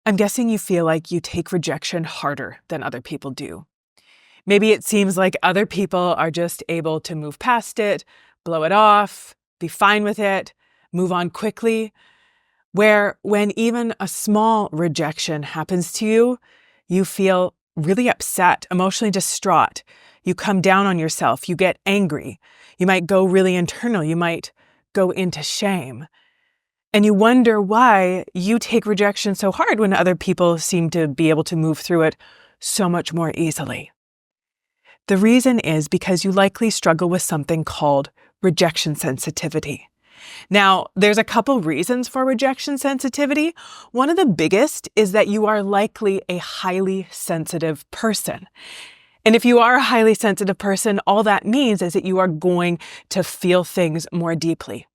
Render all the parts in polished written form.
I'm guessing you feel like you take rejection harder than other people do. Maybe it seems like other people are just able to move past it, blow it off, be fine with it, move on quickly, where when even a small rejection happens to you, you feel really upset, emotionally distraught. You come down on yourself, you get angry, you might go really internal, you might go into shame. And you wonder why you take rejection so hard when other people seem to be able to move through it so much more easily. The reason is because you likely struggle with something called rejection sensitivity. Now, there's a couple reasons for rejection sensitivity. One of the biggest is that you are likely a highly sensitive person. And if you are a highly sensitive person, all that means is that you are going to feel things more deeply.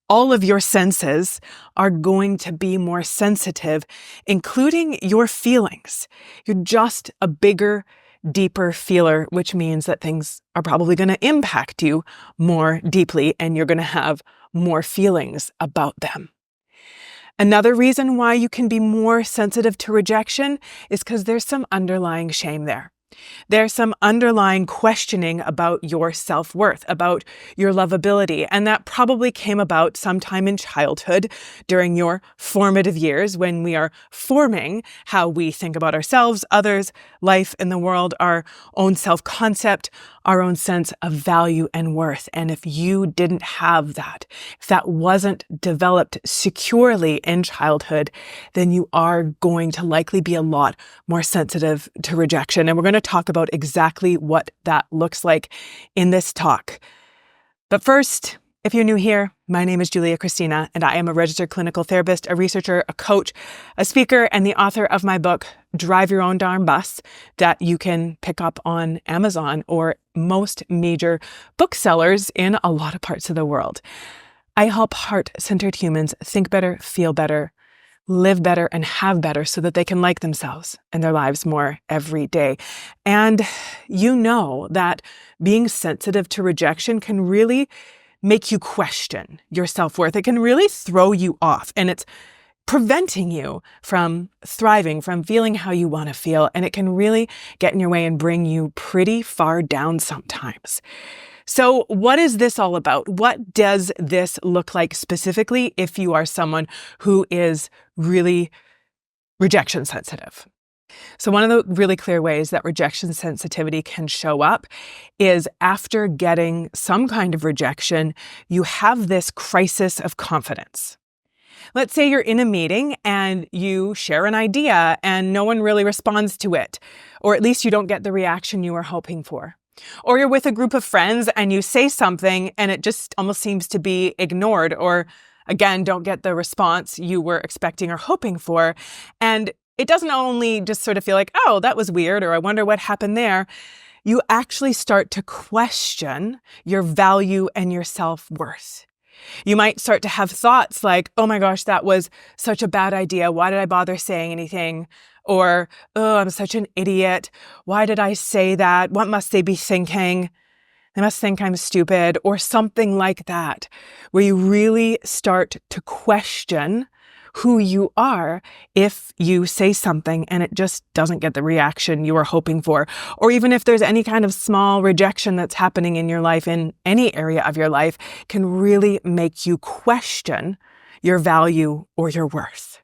All of your senses are going to be more sensitive, including your feelings. You're just a bigger, deeper feeler, which means that things are probably going to impact you more deeply and you're going to have more feelings about them. Another reason why you can be more sensitive to rejection is because there's some underlying shame there. There's some underlying questioning about your self-worth, about your lovability, and that probably came about sometime in childhood during your formative years when we are forming how we think about ourselves, others, life in the world, our own self-concept, our own sense of value and worth. And if you didn't have that, if that wasn't developed securely in childhood, then you are going to likely be a lot more sensitive to rejection. And we're going to talk about exactly what that looks like in this talk. But first, if you're new here, my name is Julia Christina, and I am a registered clinical therapist, a researcher, a coach, a speaker, and the author of my book, Drive Your Own Darn Bus, that you can pick up on Amazon or most major booksellers in a lot of parts of the world. I help heart-centered humans think better, feel better, live better, and have better so that they can like themselves and their lives more every day. And you know that being sensitive to rejection can really make you question your self-worth. It can really throw you off, and it's preventing you from thriving, from feeling how you want to feel, and it can really get in your way and bring you pretty far down sometimes. So what is this all about? What does this look like specifically if you are someone who is really rejection sensitive? So one of the really clear ways that rejection sensitivity can show up is after getting some kind of rejection, you have this crisis of confidence. Let's say you're in a meeting and you share an idea and no one really responds to it, or at least you don't get the reaction you were hoping for. Or you're with a group of friends and you say something and it just almost seems to be ignored, or again, don't get the response you were expecting or hoping for. And it doesn't only just sort of feel like, oh, that was weird, or I wonder what happened there. You actually start to question your value and your self-worth. You might start to have thoughts like, oh my gosh, that was such a bad idea. Why did I bother saying anything? Or, oh, I'm such an idiot. Why did I say that? What must they be thinking? They must think I'm stupid, or something like that, where you really start to question who you are if you say something and it just doesn't get the reaction you were hoping for. Or even if there's any kind of small rejection that's happening in your life, in any area of your life, can really make you question your value or your worth.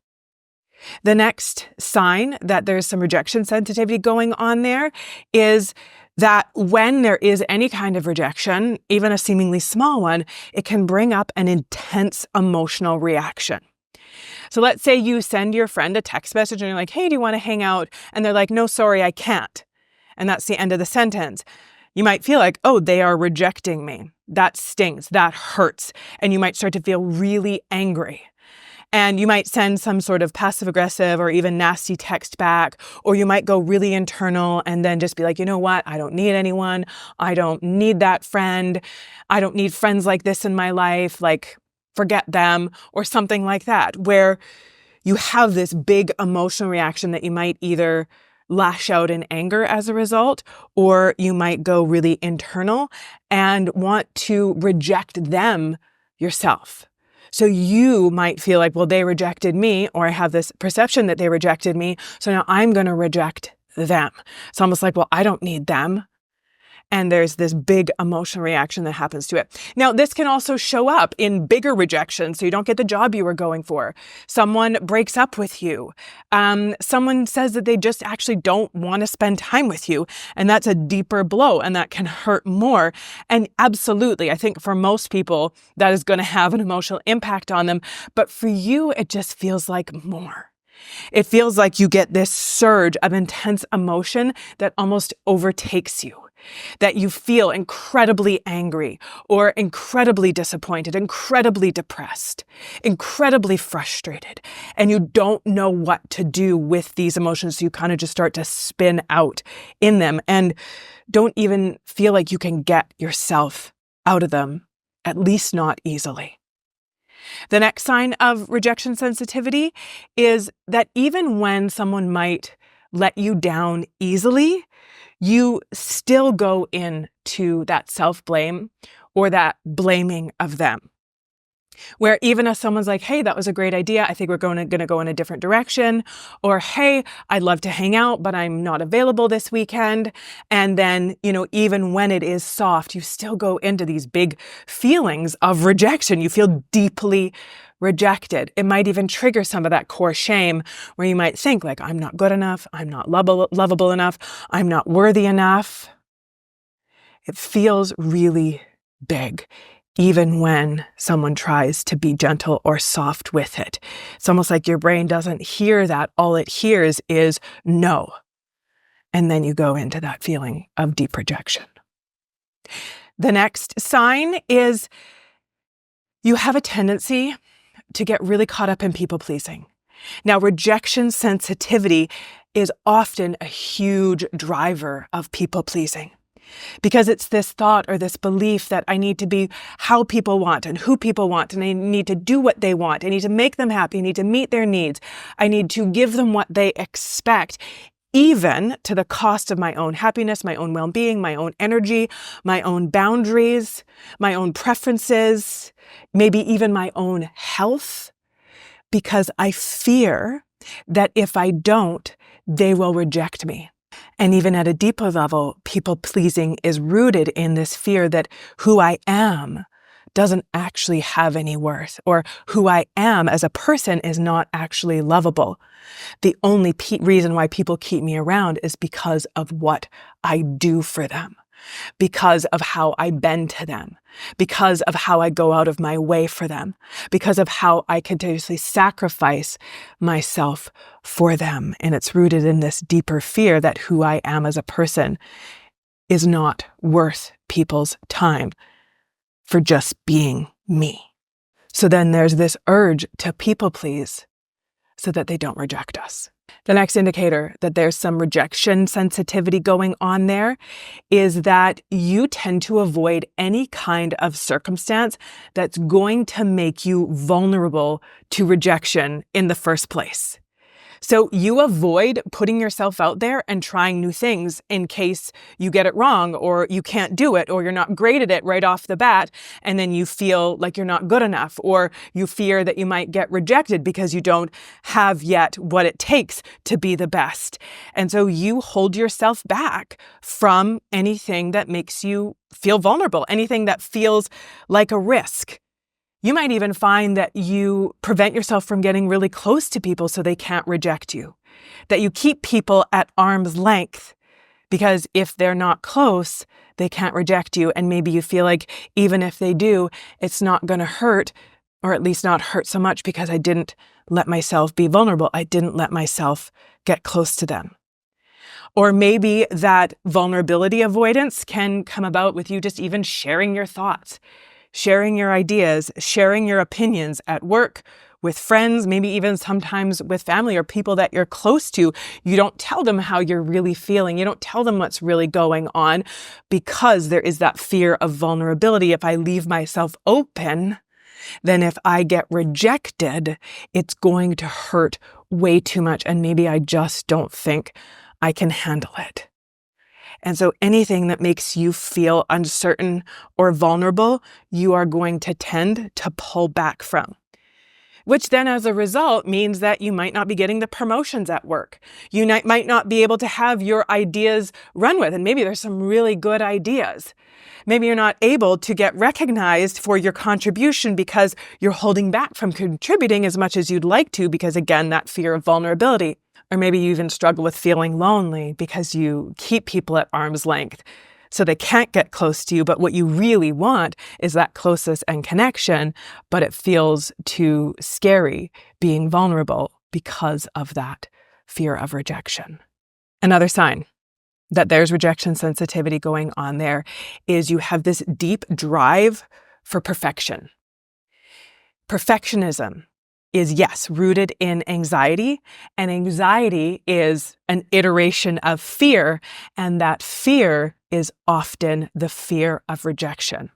The next sign that there's some rejection sensitivity going on there is that when there is any kind of rejection, even a seemingly small one, it can bring up an intense emotional reaction. So let's say you send your friend a text message and you're like, hey, do you want to hang out? And they're like, no, sorry, I can't. And that's the end of the sentence. You might feel like, oh, they are rejecting me. That stings, that hurts. And you might start to feel really angry. And you might send some sort of passive aggressive or even nasty text back, or you might go really internal and then just be like, you know what? I don't need anyone. I don't need that friend. I don't need friends like this in my life. Like, forget them, or something like that, where you have this big emotional reaction that you might either lash out in anger as a result, or you might go really internal and want to reject them yourself. So you might feel like, well, they rejected me, or I have this perception that they rejected me, so now I'm going to reject them. It's almost like, well, I don't need them. And there's this big emotional reaction that happens to it. Now, this can also show up in bigger rejection. So you don't get the job you were going for. Someone breaks up with you. Someone says that they just actually don't want to spend time with you. And that's a deeper blow, and that can hurt more. And absolutely, I think for most people, that is going to have an emotional impact on them. But for you, it just feels like more. It feels like you get this surge of intense emotion that almost overtakes you, that you feel incredibly angry or incredibly disappointed, incredibly depressed, incredibly frustrated, and you don't know what to do with these emotions. So you kind of just start to spin out in them and don't even feel like you can get yourself out of them, at least not easily. The next sign of rejection sensitivity is that even when someone might let you down easily, you still go into that self-blame or that blaming of them. Where even if someone's like, hey, that was a great idea, I think we're going to go in a different direction. Or, hey, I'd love to hang out, but I'm not available this weekend. And then, even when it is soft, you still go into these big feelings of rejection. You feel deeply rejected. It might even trigger some of that core shame where you might think like, I'm not good enough. I'm not lovable enough. I'm not worthy enough. It feels really big, even when someone tries to be gentle or soft with it. It's almost like your brain doesn't hear that. All it hears is no. And then you go into that feeling of deep rejection. The next sign is you have a tendency to get really caught up in people pleasing. Now, rejection sensitivity is often a huge driver of people pleasing, because it's this thought or this belief that I need to be how people want and who people want, and I need to do what they want. I need to make them happy. I need to meet their needs. I need to give them what they expect, even to the cost of my own happiness, my own well-being, my own energy, my own boundaries, my own preferences, maybe even my own health, because I fear that if I don't, they will reject me. And even at a deeper level, people pleasing is rooted in this fear that who I am doesn't actually have any worth, or who I am as a person is not actually lovable. The only reason why people keep me around is because of what I do for them, because of how I bend to them, because of how I go out of my way for them, because of how I continuously sacrifice myself for them. And it's rooted in this deeper fear that who I am as a person is not worth people's time for just being me. So then there's this urge to people please so that they don't reject us. The next indicator that there's some rejection sensitivity going on there is that you tend to avoid any kind of circumstance that's going to make you vulnerable to rejection in the first place. So you avoid putting yourself out there and trying new things in case you get it wrong, or you can't do it, or you're not great at it right off the bat, and then you feel like you're not good enough, or you fear that you might get rejected because you don't have yet what it takes to be the best. And so you hold yourself back from anything that makes you feel vulnerable, anything that feels like a risk. You might even find that you prevent yourself from getting really close to people so they can't reject you, that you keep people at arm's length because if they're not close, they can't reject you. And maybe you feel like even if they do, it's not going to hurt, or at least not hurt so much because I didn't let myself be vulnerable. I didn't let myself get close to them. Or maybe that vulnerability avoidance can come about with you just even sharing your thoughts, sharing your ideas, sharing your opinions at work, with friends, maybe even sometimes with family or people that you're close to. You don't tell them how you're really feeling. You don't tell them what's really going on because there is that fear of vulnerability. If I leave myself open, then if I get rejected, it's going to hurt way too much. And maybe I just don't think I can handle it. And so anything that makes you feel uncertain or vulnerable, you are going to tend to pull back from. which then as a result means that you might not be getting the promotions at work. You might not be able to have your ideas run with, and maybe there's some really good ideas. Maybe you're not able to get recognized for your contribution because you're holding back from contributing as much as you'd like to because, again, that fear of vulnerability. Or maybe you even struggle with feeling lonely because you keep people at arm's length so they can't get close to you. But what you really want is that closeness and connection, but it feels too scary being vulnerable because of that fear of rejection. Another sign that there's rejection sensitivity going on there is you have this deep drive for perfection. Perfectionism is, yes, rooted in anxiety, and anxiety is an iteration of fear, and that fear is often the fear of rejection.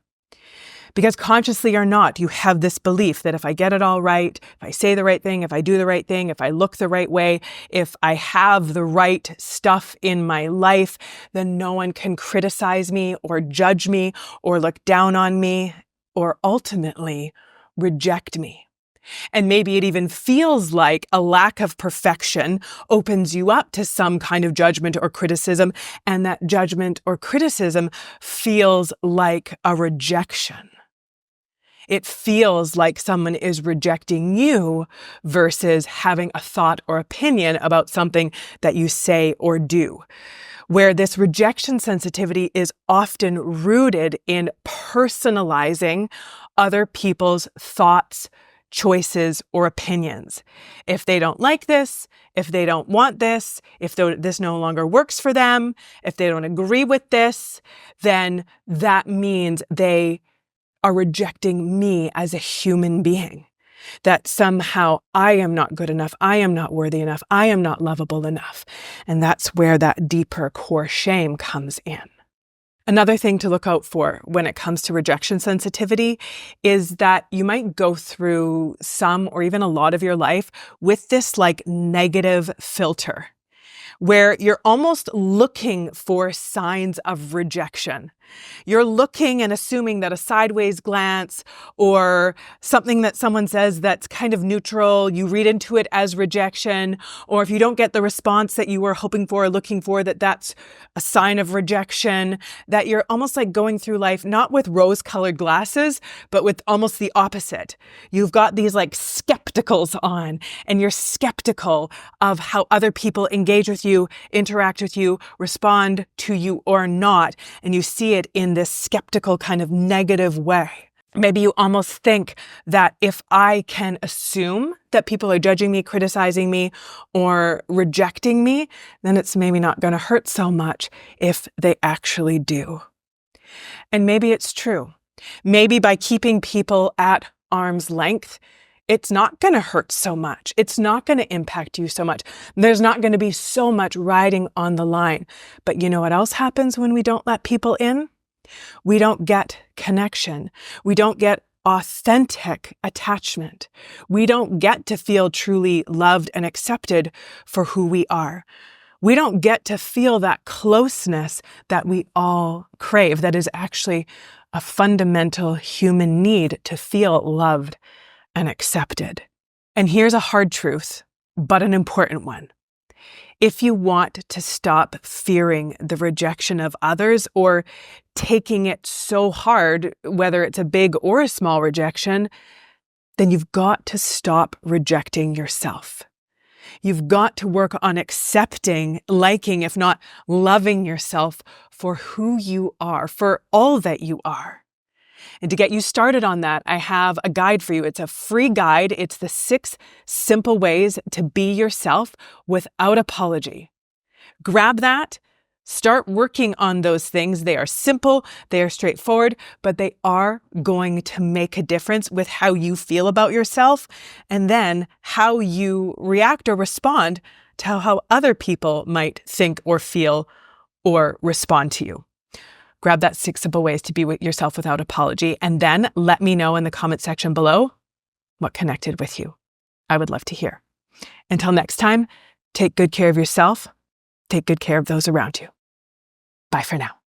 Because consciously or not, you have this belief that if I get it all right, if I say the right thing, if I do the right thing, if I look the right way, if I have the right stuff in my life, then no one can criticize me or judge me or look down on me or ultimately reject me. And maybe it even feels like a lack of perfection opens you up to some kind of judgment or criticism, and that judgment or criticism feels like a rejection. It feels like someone is rejecting you versus having a thought or opinion about something that you say or do. Where this rejection sensitivity is often rooted in personalizing other people's thoughts, choices, or opinions. If they don't like this, if they don't want this, if this no longer works for them, if they don't agree with this, then that means they are rejecting me as a human being. That somehow I am not good enough, I am not worthy enough, I am not lovable enough. And that's where that deeper core shame comes in. Another thing to look out for when it comes to rejection sensitivity is that you might go through some or even a lot of your life with this negative filter, where you're almost looking for signs of rejection. You're looking and assuming that a sideways glance or something that someone says that's kind of neutral, you read into it as rejection, or if you don't get the response that you were hoping for or looking for, that's a sign of rejection, that you're almost like going through life not with rose-colored glasses, but with almost the opposite. You've got these skepticals on, and you're skeptical of how other people engage with you, interact with you, respond to you or not, and you see it in this skeptical kind of negative way. Maybe you almost think that if I can assume that people are judging me, criticizing me, or rejecting me, then it's maybe not going to hurt so much if they actually do. And maybe it's true. Maybe by keeping people at arm's length, it's not going to hurt so much. It's not going to impact you so much. There's not going to be so much riding on the line. But you know what else happens when we don't let people in? We don't get connection. We don't get authentic attachment. We don't get to feel truly loved and accepted for who we are. We don't get to feel that closeness that we all crave. That is actually a fundamental human need, to feel loved and accepted. And here's a hard truth, but an important one. If you want to stop fearing the rejection of others or taking it so hard, whether it's a big or a small rejection, then you've got to stop rejecting yourself. You've got to work on accepting, liking, if not loving yourself for who you are, for all that you are. And to get you started on that, I have a guide for you. It's a free guide. It's the 6 simple ways to be yourself without apology. Grab that. Start working on those things. They are simple, they are straightforward, but they are going to make a difference with how you feel about yourself and then how you react or respond to how other people might think or feel or respond to you. Grab that 6 simple ways to be with yourself without apology, and then let me know in the comment section below what connected with you. I would love to hear. Until next time, take good care of yourself. Take good care of those around you. Bye for now.